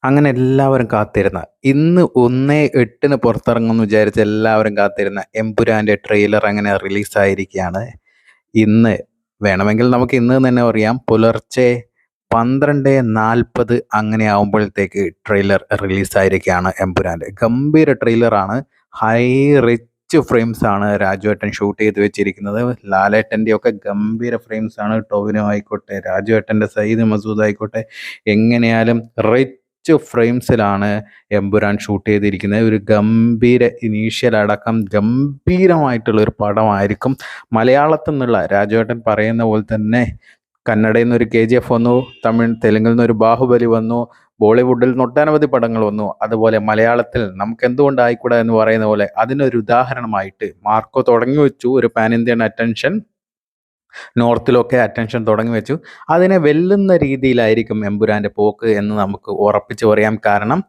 അങ്ങനെ എല്ലാവരും കാത്തിരുന്ന ഇന്ന് 1/8 പുറത്തിറങ്ങുമെന്ന് വിചാരിച്ച് എല്ലാവരും കാത്തിരുന്ന എമ്പുരാന്റെ ട്രെയിലർ അങ്ങനെ റിലീസായിരിക്കുകയാണ്. ഇന്ന് വേണമെങ്കിൽ നമുക്ക് ഇന്ന് തന്നെ പറയാം, പുലർച്ചെ 12:40 അങ്ങനെ ആവുമ്പോഴത്തേക്ക് ട്രെയിലർ റിലീസായിരിക്കുകയാണ് എമ്പുരാന്റെ. ഗംഭീര ട്രെയിലറാണ്. ഹൈ റിച്ച് ഫ്രെയിംസ് ആണ് രാജുവേട്ടൻ ഷൂട്ട് ചെയ്ത് വെച്ചിരിക്കുന്നത്. ലാലേട്ടൻ്റെ ഒക്കെ ഗംഭീര ഫ്രെയിംസ് ആണ്. ടൊവിനോ ആയിക്കോട്ടെ, രാജുവേട്ടൻ്റെ സയ്യിദ് മസൂദ് ആയിക്കോട്ടെ, എങ്ങനെയാലും റിച്ച് ഫ്രെയിംസിലാണ് എമ്പുരാൻ ഷൂട്ട് ചെയ്തിരിക്കുന്നത്. ഒരു ഗംഭീര ഇനീഷ്യൽ അടക്കം ഗംഭീരമായിട്ടുള്ള ഒരു പടമായിരിക്കും. മലയാളത്തിൽ നിന്നുള്ള രാജുവേട്ടൻ പറയുന്ന പോലെ തന്നെ കന്നഡയിൽ നിന്നൊരു KGF വന്നു, തെലുങ്കിൽ നിന്നൊരു ബാഹുബലി വന്നു, ബോളിവുഡിൽ നിന്ന് ഒട്ടനവധി പടങ്ങൾ വന്നു. അതുപോലെ മലയാളത്തിൽ നമുക്ക് എന്തുകൊണ്ടായിക്കൂടാ എന്ന് പറയുന്ന പോലെ അതിനൊരു ഉദാഹരണമായിട്ട് മാർക്കോ തുടങ്ങി വെച്ചു ഒരു പാൻ ഇന്ത്യൻ അറ്റൻഷൻ. നോർത്തിലൊക്കെ അറ്റൻഷൻ തുടങ്ങി വെച്ചു. അതിനെ വെല്ലുന്ന രീതിയിലായിരിക്കും എമ്പുരാൻ്റെ പോക്ക് എന്ന് നമുക്ക് ഉറപ്പിച്ച് പറയാം. കാരണം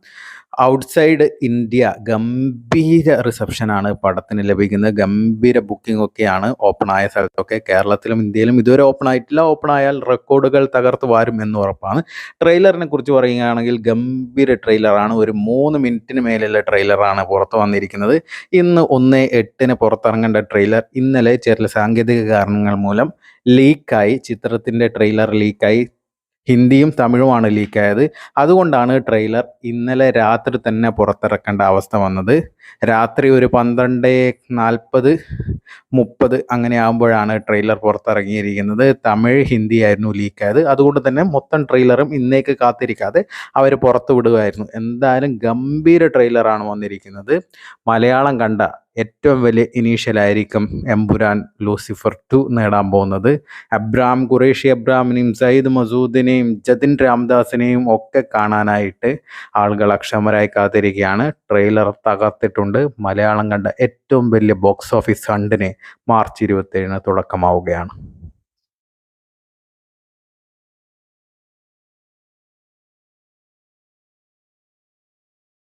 ഔട്ട്സൈഡ് ഇന്ത്യ ഗംഭീര റിസപ്ഷനാണ് പടത്തിന് ലഭിക്കുന്നത്. ഗംഭീര ബുക്കിംഗ് ഒക്കെയാണ് ഓപ്പണായ സ്ഥലത്തൊക്കെ. കേരളത്തിലും ഇന്ത്യയിലും ഇതുവരെ ഓപ്പൺ ആയിട്ടില്ല. ഓപ്പൺ ആയാൽ റെക്കോർഡുകൾ തകർത്ത് വാരും എന്ന് ഉറപ്പാണ്. ട്രെയിലറിനെ കുറിച്ച് പറയുകയാണെങ്കിൽ ഗംഭീര ട്രെയിലറാണ്. ഒരു 3 മിനിറ്റിന് മേലുള്ള ട്രെയിലറാണ് പുറത്ത് വന്നിരിക്കുന്നത്. ഇന്ന് 1/8 പുറത്തിറങ്ങേണ്ട ട്രെയിലർ ഇന്നലെ ചില സാങ്കേതിക കാരണങ്ങൾ മൂലം ലീക്കായി. ചിത്രത്തിൻ്റെ ട്രെയിലർ ലീക്കായി. ഹിന്ദിയും തമിഴുമാണ് ലീക്കായത്. അതുകൊണ്ടാണ് ട്രെയിലർ ഇന്നലെ രാത്രി തന്നെ പുറത്തിറക്കേണ്ട അവസ്ഥ വന്നത്. രാത്രി ഒരു 12:40 30 അങ്ങനെ ആകുമ്പോഴാണ് ട്രെയിലർ പുറത്തിറങ്ങിയിരിക്കുന്നത്. തമിഴ്, ഹിന്ദി ആയിരുന്നു ലീക്കായത്. അതുകൊണ്ട് തന്നെ മൊത്തം ട്രെയിലറും ഇന്നേക്ക് കാത്തിരിക്കാതെ അവർ പുറത്തു വിടുകയായിരുന്നു. എന്തായാലും ഗംഭീര ട്രെയിലറാണ് വന്നിരിക്കുന്നത്. മലയാളം കണ്ട ഏറ്റവും വലിയ ഇനീഷ്യലായിരിക്കും എമ്പുരാൻ ലൂസിഫർ 2 നേടാൻ പോകുന്നത്. ഖുറേഷി അബ്രാമിനെയും സയ്യിദ് മസൂദിനെയും ജതിൻ രാംദാസിനെയും ഒക്കെ കാണാനായിട്ട് ആളുകൾ അക്ഷമരായി കാത്തിരിക്കുകയാണ്. ട്രെയിലർ തകർത്തിട്ടുണ്ട്. മലയാളം കണ്ട ഏറ്റവും വലിയ ബോക്സ് ഓഫീസ് ഹണ്ടിന് മാർച്ച് 27 തുടക്കമാവുകയാണ്.